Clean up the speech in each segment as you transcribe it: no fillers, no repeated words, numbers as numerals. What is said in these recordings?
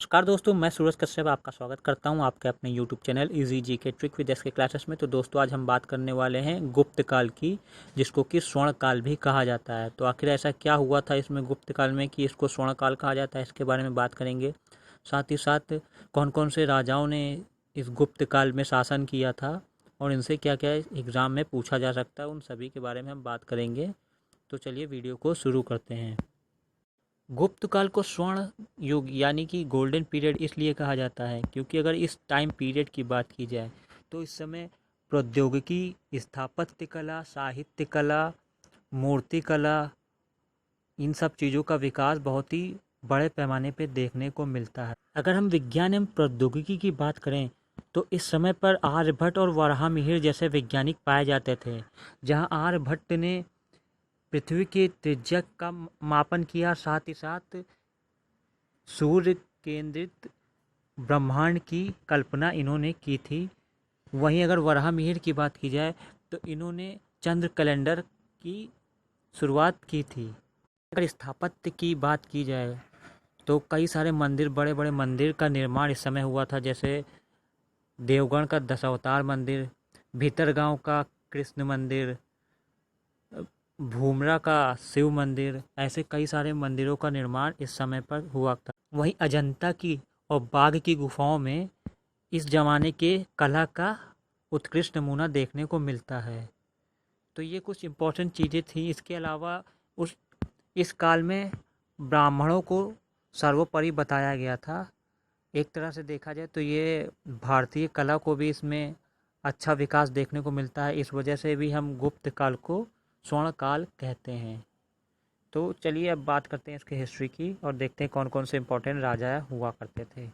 नमस्कार दोस्तों, मैं सूरज कश्यप आपका स्वागत करता हूं आपके अपने YouTube चैनल इजी जी के ट्रिक विद एस के क्लासेस में। तो दोस्तों, आज हम बात करने वाले हैं गुप्त काल की, जिसको कि स्वर्ण काल भी कहा जाता है। तो आखिर ऐसा क्या हुआ था इसमें गुप्त काल में कि इसको स्वर्ण काल कहा जाता है, इसके बारे में बात करेंगे। साथ ही साथ कौन कौन से राजाओं ने इस गुप्त काल में शासन किया था और इनसे क्या क्या एग्ज़ाम में पूछा जा सकता है, उन सभी के बारे में हम बात करेंगे। तो चलिए वीडियो को शुरू करते हैं। गुप्त काल को स्वर्ण युग यानी कि गोल्डन पीरियड इसलिए कहा जाता है क्योंकि अगर इस टाइम पीरियड की बात की जाए तो इस समय प्रौद्योगिकी, स्थापत्य कला, साहित्य कला, मूर्ति कला, इन सब चीज़ों का विकास बहुत ही बड़े पैमाने पे देखने को मिलता है। अगर हम विज्ञान एवं प्रौद्योगिकी की बात करें तो इस समय पर आर्यभट्ट और वराहमिहिर जैसे वैज्ञानिक पाए जाते थे। जहां आर्यभट्ट ने पृथ्वी के त्रिज्या का मापन किया, साथ ही साथ सूर्य केंद्रित ब्रह्मांड की कल्पना इन्होंने की थी। वहीं अगर वराहमिहिर की बात की जाए तो इन्होंने चंद्र कैलेंडर की शुरुआत की थी। अगर स्थापत्य की बात की जाए तो कई सारे मंदिर, बड़े बड़े मंदिर का निर्माण इस समय हुआ था, जैसे देवगढ़ का दशावतार मंदिर, भीतरगांव का कृष्ण मंदिर, भूमरा का शिव मंदिर, ऐसे कई सारे मंदिरों का निर्माण इस समय पर हुआ था। वहीं अजंता की और बाघ की गुफाओं में इस जमाने के कला का उत्कृष्ट नमूना देखने को मिलता है। तो ये कुछ इम्पोर्टेंट चीज़ें थी। इसके अलावा उस इस काल में ब्राह्मणों को सर्वोपरि बताया गया था। एक तरह से देखा जाए तो ये भारतीय कला को भी इसमें अच्छा विकास देखने को मिलता है। इस वजह से भी हम गुप्त काल को स्वर्ण काल कहते हैं। तो चलिए अब बात करते हैं इसकी हिस्ट्री की और देखते हैं कौन कौन से इम्पोर्टेंट राजा हुआ करते थे।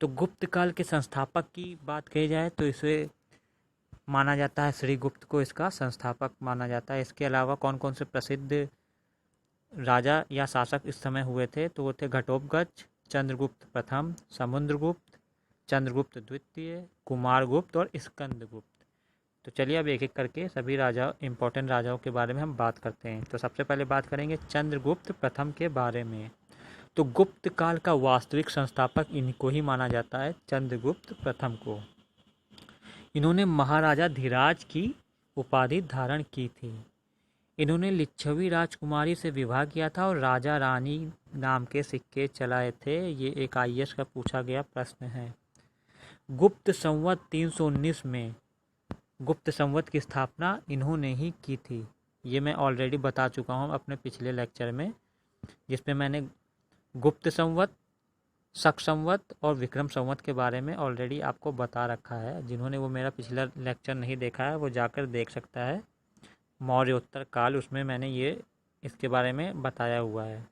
तो गुप्त काल के संस्थापक की बात की जाए तो इसे माना जाता है, श्री गुप्त को इसका संस्थापक माना जाता है। इसके अलावा कौन कौन से प्रसिद्ध राजा या शासक इस समय हुए थे तो वो थे घटोत्कच, चंद्रगुप्त प्रथम, समुद्रगुप्त, चंद्रगुप्त द्वितीय, कुमारगुप्त और स्कंदगुप्त। तो चलिए अब एक एक करके सभी राजा, इंपॉर्टेंट राजाओं के बारे में हम बात करते हैं। तो सबसे पहले बात करेंगे चंद्रगुप्त प्रथम के बारे में। तो गुप्त काल का वास्तविक संस्थापक इनको ही माना जाता है, चंद्रगुप्त प्रथम को। इन्होंने महाराजा धीराज की उपाधि धारण की थी। इन्होंने लिच्छवी राजकुमारी से विवाह किया था और राजा रानी नाम के सिक्के चलाए थे। ये एक आईएएस का पूछा गया प्रश्न है। गुप्त संवत 319 में गुप्त संवत की स्थापना इन्होंने ही की थी। ये मैं ऑलरेडी बता चुका हूँ अपने पिछले लेक्चर में, जिसमें मैंने गुप्त संवत, शक संवत और विक्रम संवत के बारे में ऑलरेडी आपको बता रखा है। जिन्होंने वो मेरा पिछला लेक्चर नहीं देखा है वो जाकर देख सकता है, मौर्योत्तर काल, उसमें मैंने ये इसके बारे में बताया हुआ है।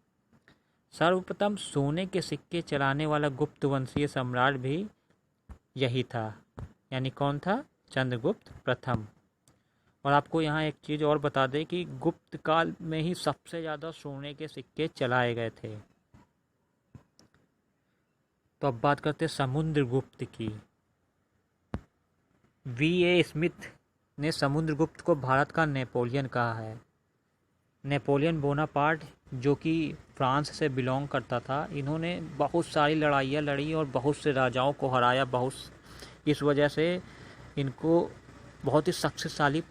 सर्वप्रथम सोने के सिक्के चलाने वाला गुप्त वंशीय सम्राट भी यही था। यानी कौन था? चंद्रगुप्त प्रथम। और आपको यहाँ एक चीज़ और बता दें कि गुप्त काल में ही सबसे ज़्यादा सोने के सिक्के चलाए गए थे। तो अब बात करते हैं समुद्रगुप्त की। वी.ए. स्मिथ ने समुद्रगुप्त को भारत का नेपोलियन कहा है। नेपोलियन बोनापार्ट, जो कि फ्रांस से बिलोंग करता था, इन्होंने बहुत सारी लड़ाइयाँ लड़ी और बहुत से राजाओं को हराया। इस वजह से इनको बहुत ही शक्तिशाली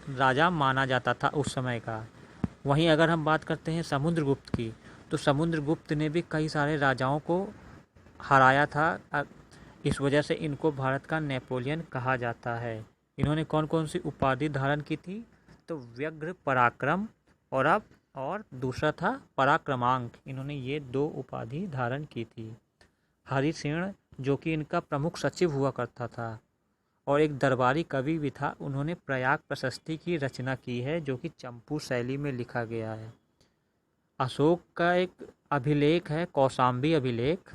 राजा माना जाता था उस समय का। वहीं अगर हम बात करते हैं समुद्रगुप्त की, तो समुद्रगुप्त ने भी कई सारे राजाओं को हराया था। इस वजह से इनको भारत का नेपोलियन कहा जाता है। इन्होंने कौन कौन सी उपाधि धारण की थी? तो व्यग्र पराक्रम और दूसरा था पराक्रमांक। इन्होंने ये दो उपाधि धारण की थी। हरिसिंह, जो कि इनका प्रमुख सचिव हुआ करता था और एक दरबारी कवि भी था, उन्होंने प्रयाग प्रशस्ति की रचना की है, जो कि चंपू शैली में लिखा गया है। अशोक का एक अभिलेख है, कौशाम्बी अभिलेख,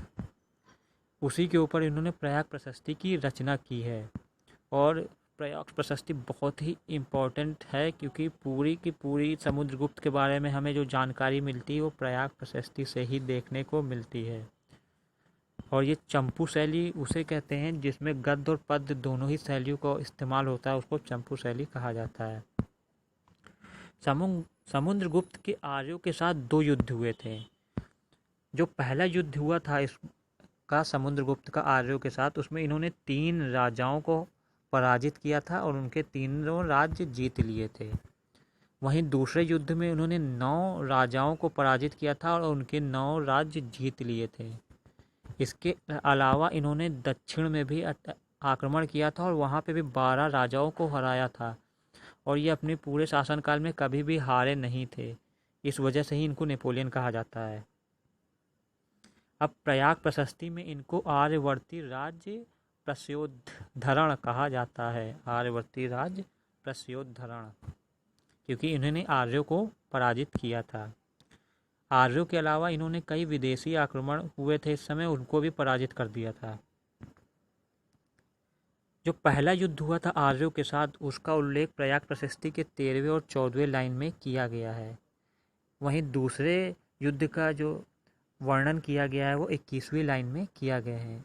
उसी के ऊपर इन्होंने प्रयाग प्रशस्ति की रचना की है। और प्रयाग प्रशस्ति बहुत ही इम्पोर्टेंट है क्योंकि पूरी की पूरी समुद्रगुप्त के बारे में हमें जो जानकारी मिलती है वो प्रयाग प्रशस्ति से ही देखने को मिलती है। और ये चंपू शैली उसे कहते हैं जिसमें गद्य और पद्य दोनों ही शैलियों का इस्तेमाल होता है, उसको चंपू शैली कहा जाता है। समुद्रगुप्त के आर्यों के साथ दो युद्ध हुए थे। जो पहला युद्ध हुआ था का समुद्रगुप्त का आर्यों के साथ, उसमें इन्होंने 3 राजाओं को पराजित किया था और उनके तीनों राज्य जीत लिए थे। वहीं दूसरे युद्ध में उन्होंने 9 राजाओं को पराजित किया था और उनके 9 राज्य जीत लिए थे। इसके अलावा इन्होंने दक्षिण में भी आक्रमण किया था और वहाँ पे भी 12 राजाओं को हराया था और ये अपने पूरे शासनकाल में कभी भी हारे नहीं थे। इस वजह से ही इनको नेपोलियन कहा जाता है। अब प्रयाग प्रशस्ति में इनको आर्यवर्ती राज्य प्रस्योद्धरण कहा जाता है। आर्यवर्ती राज्य प्रस्योद्धरण, क्योंकि इन्होंने आर्यों को पराजित किया था। आर्यों के अलावा इन्होंने कई विदेशी आक्रमण हुए थे इस समय, उनको भी पराजित कर दिया था। जो पहला युद्ध हुआ था आर्यों के साथ, उसका उल्लेख प्रयाग प्रशस्ति के 13वें और 14वें लाइन में किया गया है। वहीं दूसरे युद्ध का जो वर्णन किया गया है वो 21वीं लाइन में किया गया है।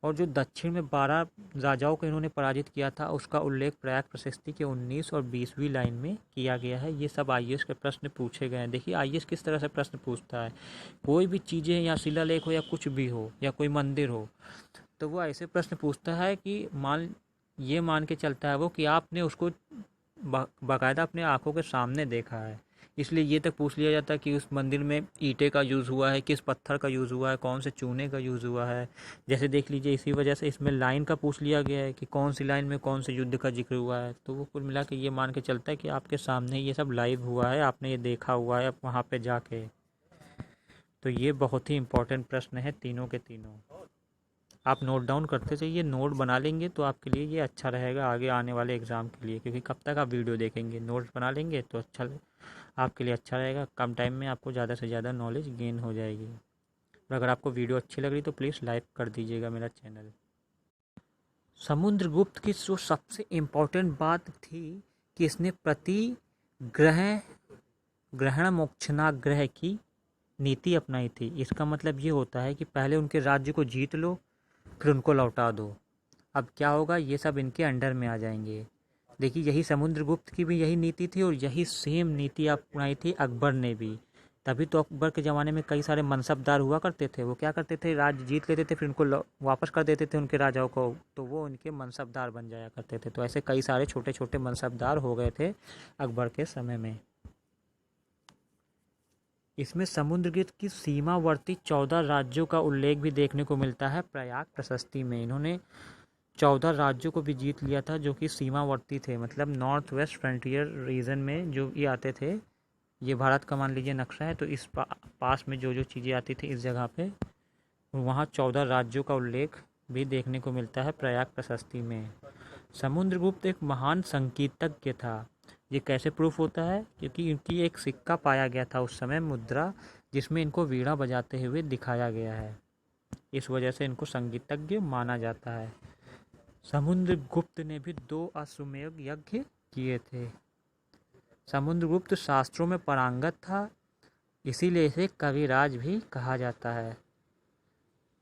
और जो दक्षिण में 12 राजाओं को इन्होंने पराजित किया था, उसका उल्लेख प्रयाग प्रशस्ति के 19 और 20वीं लाइन में किया गया है। ये सब आईएएस के प्रश्न पूछे गए हैं। देखिए आईएएस किस तरह से प्रश्न पूछता है। कोई भी चीज़ें या शिलालेख हो या कुछ भी हो या कोई मंदिर हो, तो वो ऐसे प्रश्न पूछता है कि मान के चलता है वो कि आपने उसको बाकायदा अपने आंखों के सामने देखा है। इसलिए ये तक पूछ लिया जाता है कि उस मंदिर में ईंटे का यूज़ हुआ है, किस पत्थर का यूज़ हुआ है, कौन से चूने का यूज़ हुआ है। जैसे देख लीजिए, इसी वजह से इसमें लाइन का पूछ लिया गया है कि कौन सी लाइन में कौन से युद्ध का जिक्र हुआ है। तो वो कुल मिला के ये मान के चलता है कि आपके सामने ये सब लाइव हुआ है, आपने ये देखा हुआ है वहाँ पर जाके। तो ये बहुत ही इम्पोर्टेंट प्रश्न है तीनों के तीनों। आप नोट डाउन करते जाइए, नोट बना लेंगे तो आपके लिए ये अच्छा रहेगा आगे आने वाले एग्ज़ाम के लिए, क्योंकि कब तक आप वीडियो देखेंगे। नोट्स बना लेंगे तो आपके लिए अच्छा रहेगा। कम टाइम में आपको ज़्यादा से ज़्यादा नॉलेज गेन हो जाएगी। और अगर आपको वीडियो अच्छी लग रही तो प्लीज़ लाइक कर दीजिएगा मेरा चैनल। समुद्रगुप्त की जो सबसे इम्पोर्टेंट बात थी कि इसने ग्रहण मोक्षणाग्रह की नीति अपनाई थी। इसका मतलब ये होता है कि पहले उनके राज्य को जीत लो, फिर उनको लौटा दो। अब क्या होगा, ये सब इनके अंडर में आ जाएंगे। देखिए यही समुद्रगुप्त की भी यही नीति थी और यही सेम नीति अपनाई थी अकबर ने भी। तभी तो अकबर के ज़माने में कई सारे मनसबदार हुआ करते थे। वो क्या करते थे, राज्य जीत लेते थे, फिर उनको वापस कर देते थे उनके राजाओं को, तो वो उनके मनसबदार बन जाया करते थे। तो ऐसे कई सारे छोटे छोटे मनसबदार हो गए थे अकबर के समय में। इसमें समुद्रगुप्त की सीमावर्ती 14 राज्यों का उल्लेख भी देखने को मिलता है प्रयाग प्रशस्ति में। इन्होंने 14 राज्यों को भी जीत लिया था जो कि सीमावर्ती थे, मतलब नॉर्थ वेस्ट फ्रंटियर रीजन में जो ये आते थे। ये भारत का मान लीजिए नक्शा है, तो इस पास में जो जो चीज़ें आती थी इस जगह पे, वहाँ 14 राज्यों का उल्लेख भी देखने को मिलता है प्रयाग प्रशस्ति में। समुद्रगुप्त एक महान संगीतज्ञ था। ये कैसे प्रूफ होता है, क्योंकि इनकी एक सिक्का पाया गया था उस समय, मुद्रा, जिसमें इनको वीणा बजाते हुए दिखाया गया है। इस वजह से इनको संगीतज्ञ माना जाता है। समुद्रगुप्त ने भी 2 अश्वमेध यज्ञ किए थे। समुद्रगुप्त शास्त्रों में पारंगत था, इसीलिए इसे कविराज भी कहा जाता है।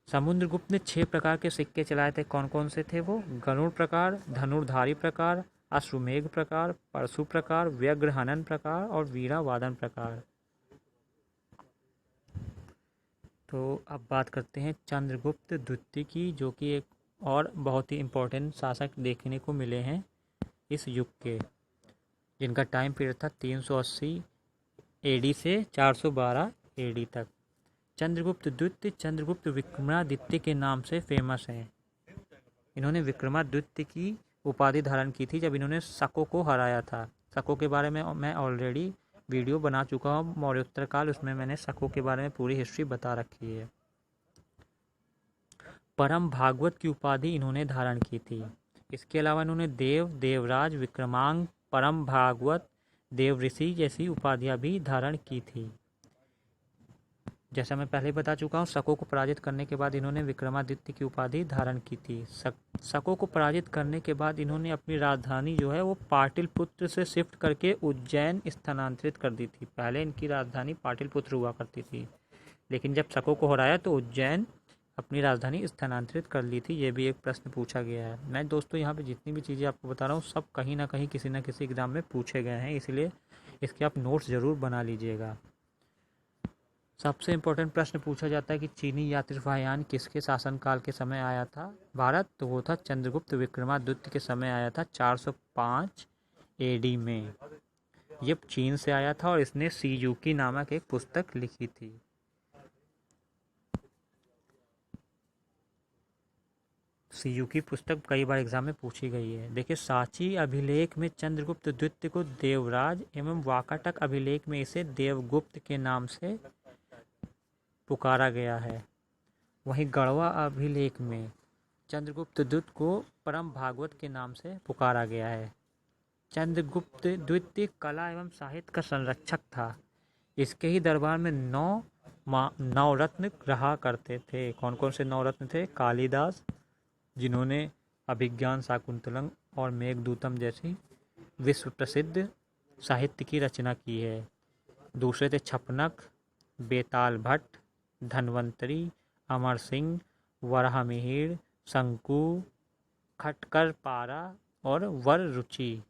समुद्रगुप्त ने 6 प्रकार के सिक्के चलाए थे। कौन कौन से थे वो? गरुड़ प्रकार, धनुर्धारी प्रकार, अश्वमेध प्रकार, परशु प्रकार, व्यग्रहनन प्रकार और वीणा वादन प्रकार। तो अब बात करते हैं चंद्रगुप्त द्वितीय की, जो कि एक और बहुत ही इम्पोर्टेंट शासक देखने को मिले हैं इस युग के, जिनका टाइम पीरियड था 380 एडी से 412 एडी तक। चंद्रगुप्त द्वितीय चंद्रगुप्त विक्रमादित्य के नाम से फेमस हैं। इन्होंने विक्रमादित्य की उपाधि धारण की थी जब इन्होंने शकों को हराया था। शकों के बारे में मैं ऑलरेडी वीडियो बना चुका हूँ, मौर्योत्तर काल, उसमें मैंने शकों के बारे में पूरी हिस्ट्री बता रखी है। परम भागवत की उपाधि इन्होंने धारण की थी। इसके अलावा इन्होंने देवराज, विक्रमांक, परम भागवत, देव ऋषि जैसी उपाधियाँ भी धारण की थी। जैसा मैं पहले बता चुका हूँ, शकों को पराजित करने के बाद इन्होंने विक्रमादित्य की उपाधि धारण की थी। शकों को पराजित करने के बाद इन्होंने अपनी राजधानी जो है वो पाटलिपुत्र से शिफ्ट करके उज्जैन स्थानांतरित कर दी थी। पहले इनकी राजधानी पाटलिपुत्र हुआ करती थी, लेकिन जब शकों को हराया तो उज्जैन अपनी राजधानी स्थानांतरित कर ली थी। ये भी एक प्रश्न पूछा गया है। मैं दोस्तों यहाँ पे जितनी भी चीज़ें आपको बता रहा हूँ सब कहीं ना कहीं किसी न किसी एग्ज़ाम में पूछे गए हैं, इसलिए इसके आप नोट्स ज़रूर बना लीजिएगा। सबसे इम्पोर्टेंट प्रश्न पूछा जाता है कि चीनी यात्री किसके शासनकाल के समय आया था भारत, तो वो था चंद्रगुप्त विक्रमादित्य के समय आया था 405 एडी में। ये चीन से आया था और इसने सीयूकी नामक एक पुस्तक लिखी थी। सीयूकी पुस्तक कई बार एग्जाम में पूछी गई है। देखिए, सांची अभिलेख में चंद्रगुप्त द्वितीय को देवराज एवं वाकाटक अभिलेख में इसे देवगुप्त के नाम से पुकारा गया है। वहीं गढ़वा अभिलेख में चंद्रगुप्त द्वितीय को परम भागवत के नाम से पुकारा गया है। चंद्रगुप्त द्वितीय कला एवं साहित्य का संरक्षक था। इसके ही दरबार में 9 रत्न रहा करते थे। कौन कौन से 9 रत्न थे? कालिदास, जिन्होंने अभिज्ञान शाकुंतलम और मेघदूतम जैसी विश्व प्रसिद्ध साहित्य की रचना की है। दूसरे थे छपनक, बेताल भट्ट, धन्वंतरी, अमर सिंह, वराहमिहिर, शंकु, खटकर पारा और वर रुचि।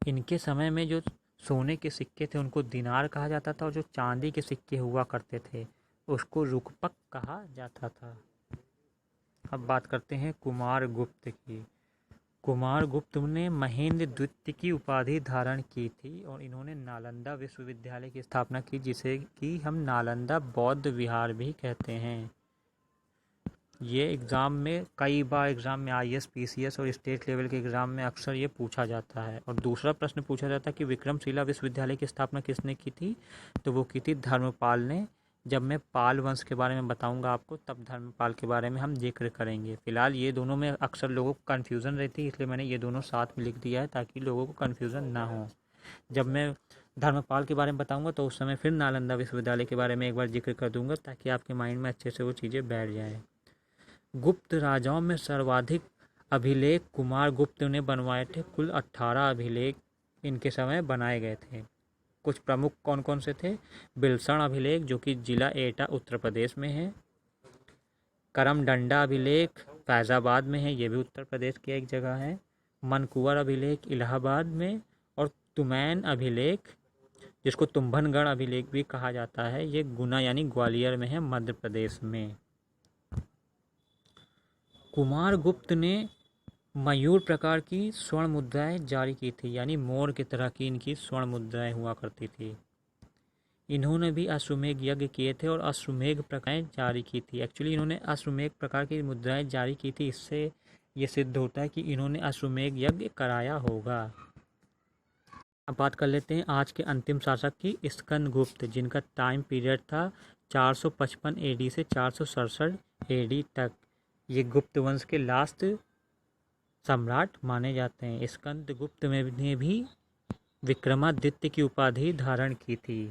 इनके समय में जो सोने के सिक्के थे उनको दिनार कहा जाता था और जो चांदी के सिक्के हुआ करते थे उसको रुकपक कहा जाता था। अब बात करते हैं कुमार गुप्त की। कुमार गुप्त ने महेंद्र द्वितीय की उपाधि धारण की थी और इन्होंने नालंदा विश्वविद्यालय की स्थापना की, जिसे कि हम नालंदा बौद्ध विहार भी कहते हैं। ये एग्ज़ाम में कई बार IAS, PCS और स्टेट लेवल के एग्ज़ाम में अक्सर ये पूछा जाता है। और दूसरा प्रश्न पूछा जाता है कि विक्रमशिला विश्वविद्यालय की स्थापना किसने की थी, तो वो की थी धर्मपाल ने। जब मैं पाल वंश के बारे में बताऊंगा आपको तब धर्मपाल के बारे में हम जिक्र करेंगे। फिलहाल ये दोनों में अक्सर लोगों को कन्फ्यूज़न रहती है, इसलिए मैंने ये दोनों साथ में लिख दिया है ताकि लोगों को कन्फ्यूज़न ना हो। जब मैं धर्मपाल के बारे में बताऊंगा तो उस समय फिर नालंदा विश्वविद्यालय के बारे में एक बार जिक्र कर दूंगा ताकि आपके माइंड में अच्छे से वो चीज़ें बैठ जाएँ। गुप्त राजाओं में सर्वाधिक अभिलेख कुमार गुप्त ने बनवाए थे। कुल 18 अभिलेख इनके समय बनाए गए थे। कुछ प्रमुख कौन कौन से थे? बिलसण अभिलेख, जो कि जिला एटा उत्तर प्रदेश में है। करमडंडा अभिलेख फैज़ाबाद में है, ये भी उत्तर प्रदेश की एक जगह है। मनकुवर अभिलेख इलाहाबाद में। और तुमैन अभिलेख, जिसको तुम्भनगढ़ अभिलेख भी कहा जाता है, ये गुना यानी ग्वालियर में है, मध्य प्रदेश में। कुमार गुप्त ने मयूर प्रकार की स्वर्ण मुद्राएं जारी की थी, यानी मोर की तरह की इनकी स्वर्ण मुद्राएं हुआ करती थी। इन्होंने भी अश्वमेघ यज्ञ किए थे और अश्वमेघ प्रकारें जारी की थी। एक्चुअली इन्होंने अश्वमेघ प्रकार की मुद्राएं जारी की थी, इससे ये सिद्ध होता है कि इन्होंने अश्वमेघ यज्ञ कराया होगा। अब बात कर लेते हैं आज के अंतिम शासक की, स्कंदगुप्त, जिनका टाइम पीरियड था 455 AD से 467 AD तक। ये गुप्त वंश के लास्ट सम्राट माने जाते हैं। स्कंदगुप्त ने भी विक्रमादित्य की उपाधि धारण की थी।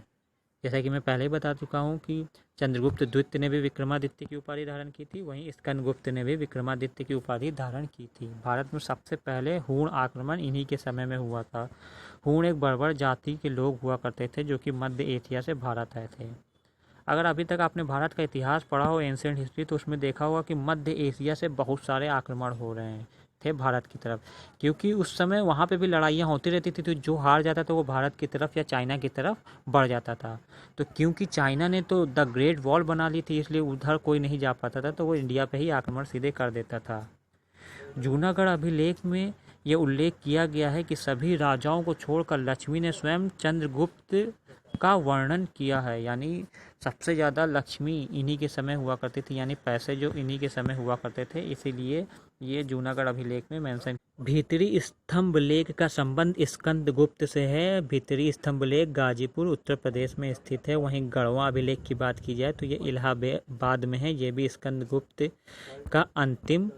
जैसा कि मैं पहले ही बता चुका हूँ कि चंद्रगुप्त द्वितीय ने भी विक्रमादित्य की उपाधि धारण की थी, वहीं स्कंदगुप्त ने भी विक्रमादित्य की उपाधि धारण की थी। भारत में सबसे पहले हूण आक्रमण इन्हीं के समय में हुआ था। हूण एक बर्बर जाति के लोग हुआ करते थे जो कि मध्य एशिया से भारत आए थे। अगर अभी तक आपने भारत का इतिहास पढ़ा हो, एंशिएंट हिस्ट्री, तो उसमें देखा होगा कि मध्य एशिया से बहुत सारे आक्रमण हो रहे थे भारत की तरफ, क्योंकि उस समय वहाँ पे भी लड़ाइयाँ होती रहती थी। तो जो हार जाता था वो भारत की तरफ या चाइना की तरफ बढ़ जाता था। तो क्योंकि चाइना ने तो द ग्रेट वॉल बना ली थी, इसलिए उधर कोई नहीं जा पाता था, तो वो इंडिया पे ही आक्रमण सीधे कर देता था। जूनागढ़ अभिलेख में ये उल्लेख किया गया है कि सभी राजाओं को छोड़कर लक्ष्मी ने स्वयं चंद्रगुप्त का वर्णन किया है, यानी सबसे ज़्यादा लक्ष्मी इन्हीं के समय हुआ करती थी, यानी पैसे जो इन्हीं के समय हुआ करते थे, इसीलिए ये जूनागढ़ अभिलेख में मेंशन। भीतरी स्तंभलेख का संबंध स्कंदगुप्त से है। भीतरी स्तंभलेख गाजीपुर उत्तर प्रदेश में स्थित है। वहीं गढ़वा अभिलेख की बात की जाए तो ये इलाहाबाद में है। ये भी स्कंदगुप्त का अंतिम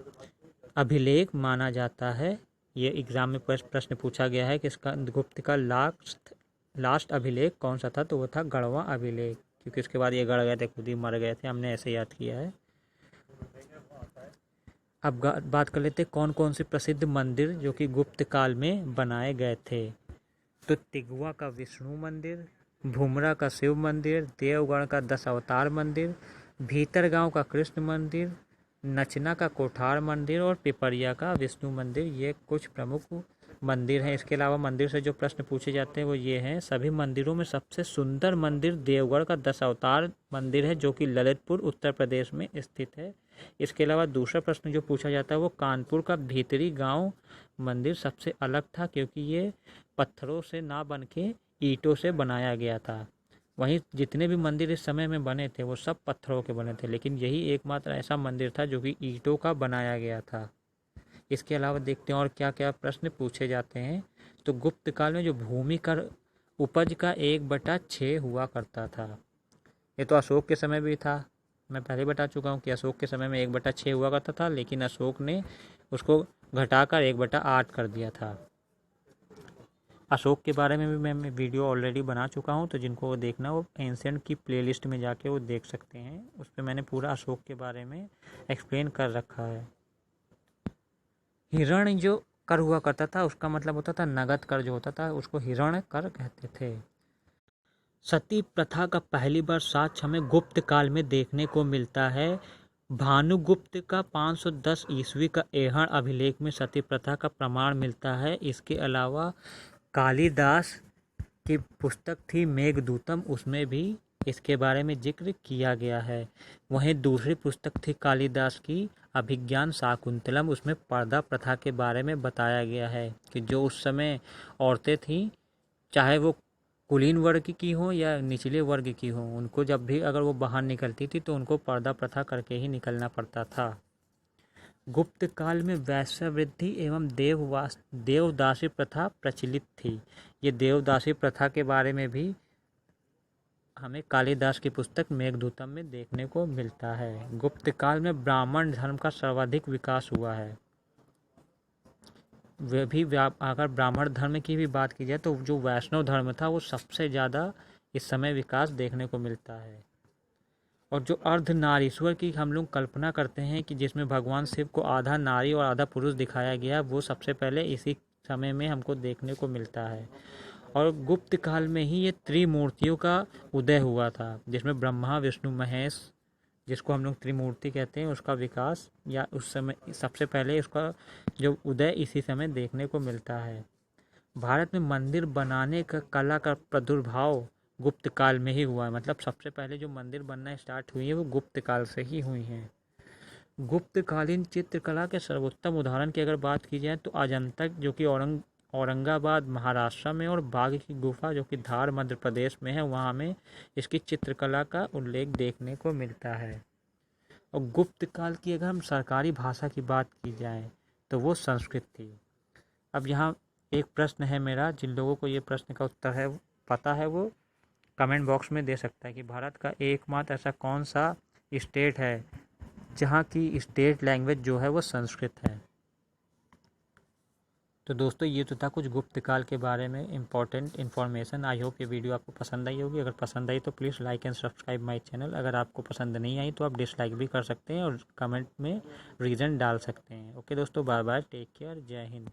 अभिलेख माना जाता है। ये एग्जाम में प्रश्न पूछा गया है कि स्कंदगुप्त का लास्ट अभिलेख कौन सा था, तो वो था गढ़वा अभिलेख, क्योंकि उसके बाद ये गढ़ गए थे, खुद ही मर गए थे, हमने ऐसे याद किया है। अब बात कर लेते कौन कौन से प्रसिद्ध मंदिर जो कि गुप्त काल में बनाए गए थे। तो तिगवा का विष्णु मंदिर, भुमरा का शिव मंदिर, देवगढ़ का 10 अवतार मंदिर, भीतरगांव का कृष्ण मंदिर, नचना का कोठार मंदिर और पिपरिया का विष्णु मंदिर, ये कुछ प्रमुख मंदिर हैं। इसके अलावा मंदिर से जो प्रश्न पूछे जाते हैं वो ये हैं, सभी मंदिरों में सबसे सुंदर मंदिर देवगढ़ का दशावतार मंदिर है जो कि ललितपुर उत्तर प्रदेश में स्थित है। इसके अलावा दूसरा प्रश्न जो पूछा जाता है वो कानपुर का भीतरी गांव मंदिर सबसे अलग था क्योंकि ये पत्थरों से ना बन के ईंटों से बनाया गया था। वहीं जितने भी मंदिर इस समय में बने थे वो सब पत्थरों के बने थे, लेकिन यही एकमात्र ऐसा मंदिर था जो कि ईंटों का बनाया गया था। इसके अलावा देखते हैं और क्या क्या प्रश्न पूछे जाते हैं। तो गुप्त काल में जो भूमि कर उपज का 1/6 हुआ करता था। ये तो अशोक के समय भी था, मैं पहले बता चुका हूँ कि अशोक के समय में 1/6 हुआ करता था, लेकिन अशोक ने उसको घटाकर 1/8 कर दिया था। अशोक के बारे में भी मैं वीडियो ऑलरेडी बना चुका हूँ, तो जिनको वो देखना वो एंशिएंट की प्लेलिस्ट में जाके वो देख सकते हैं। उस पर मैंने पूरा अशोक के बारे में एक्सप्लेन कर रखा है। हिरण जो कर हुआ करता था उसका मतलब होता था नगद कर, जो होता था उसको हिरण कर कहते थे। सती प्रथा का पहली बार साक्ष्य हमें गुप्त काल में देखने को मिलता है। भानुगुप्त का 510 ईस्वी का एहण अभिलेख में सती प्रथा का प्रमाण मिलता है। इसके अलावा कालिदास की पुस्तक थी मेघदूतम, उसमें भी इसके बारे में जिक्र किया गया है। वहीं दूसरी पुस्तक थी कालिदास की अभिज्ञान शाकुंतलम, उसमें पर्दा प्रथा के बारे में बताया गया है कि जो उस समय औरतें थीं, चाहे वो कुलीन वर्ग की हों या निचले वर्ग की हों, उनको जब भी अगर वो बाहर निकलती थी तो उनको पर्दा प्रथा करके ही निकलना पड़ता था। गुप्त काल में वैश्यावृत्ति एवं देवदासी प्रथा प्रचलित थी। ये देवदासी प्रथा के बारे में भी हमें कालिदास की पुस्तक मेघदूतम में देखने को मिलता है। गुप्त काल में ब्राह्मण धर्म का सर्वाधिक विकास हुआ है। वे भी अगर ब्राह्मण धर्म की भी बात की जाए तो जो वैष्णव धर्म था वो सबसे ज़्यादा इस समय विकास देखने को मिलता है। और जो अर्धनारीश्वर की हम लोग कल्पना करते हैं कि जिसमें भगवान शिव को आधा नारी और आधा पुरुष दिखाया गया, वो सबसे पहले इसी समय में हमको देखने को मिलता है। और गुप्त काल में ही ये त्रिमूर्तियों का उदय हुआ था, जिसमें ब्रह्मा विष्णु महेश, जिसको हम लोग त्रिमूर्ति कहते हैं, उसका विकास या उस समय सबसे पहले उसका जो उदय इसी समय देखने को मिलता है। भारत में मंदिर बनाने का कला का प्रादुर्भाव गुप्त काल में ही हुआ है। मतलब सबसे पहले जो मंदिर बनना स्टार्ट हुई है वो गुप्त काल से ही हुई हैं। गुप्तकालीन चित्रकला के सर्वोत्तम उदाहरण की अगर बात की जाए तो अजंता जो कि औरंगाबाद महाराष्ट्र में, और बाघ की गुफा जो कि धार मध्य प्रदेश में है, वहाँ में इसकी चित्रकला का उल्लेख देखने को मिलता है। और गुप्त काल की अगर हम सरकारी भाषा की बात की जाए तो वो संस्कृत थी। अब यहाँ एक प्रश्न है मेरा, जिन लोगों को ये प्रश्न का उत्तर है पता है वो कमेंट बॉक्स में दे सकता है कि भारत का एकमात्र ऐसा कौन सा स्टेट है जहाँ की स्टेट लैंग्वेज जो है वो संस्कृत है। तो दोस्तों ये तो था कुछ गुप्त काल के बारे में इम्पोर्टेंट इन्फॉर्मेशन। आई होप ये वीडियो आपको पसंद आई होगी। अगर पसंद आई तो please like and subscribe my channel. अगर आपको पसंद नहीं आई तो आप डिसलाइक भी कर सकते हैं और कमेंट में रीज़न डाल सकते हैं। ओके दोस्तों, बाय बाय, टेक केयर, जय हिंद।